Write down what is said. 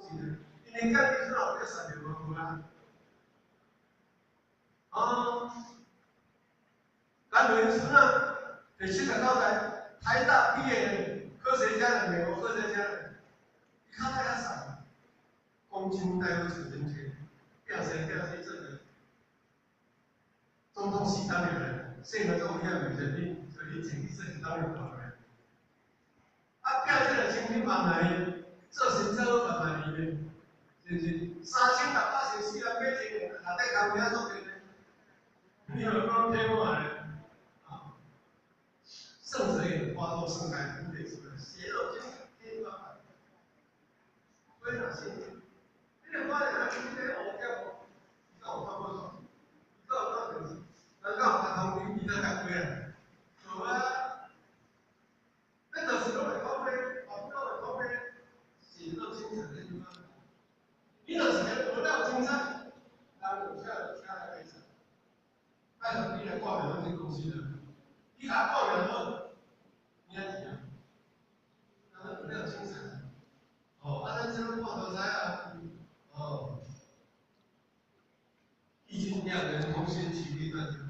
钱的，因为家己老要赚着无啦。哦，咱伦村啊，第79代台大毕业的科学家的美国科学家的，伊较太较少，公斤带有指人权，掉谁这个，总统是当然了，现在总统要决定，所以请是当然跑来。啊，表这个清平万来，做成做万来里面，是不是？3684人买一个，内底工业做的，你有讲天话呢？啊，胜者也花多盛开，不得什么血肉精彩，天花板，非常幸运。这个花莲今天我叫，你看我看多少？你看我多少钱？难道把同比的还贵了？有啊，那个时候的咖啡，我不知道的咖啡，血肉精彩的地方。你那时间不到精彩，然后下来为止。按照你来挂名这公司的，你给他挂名后，你要怎样？那不要精彩。哦，咱这个挂头材啊，哦，已经2人同心协力的。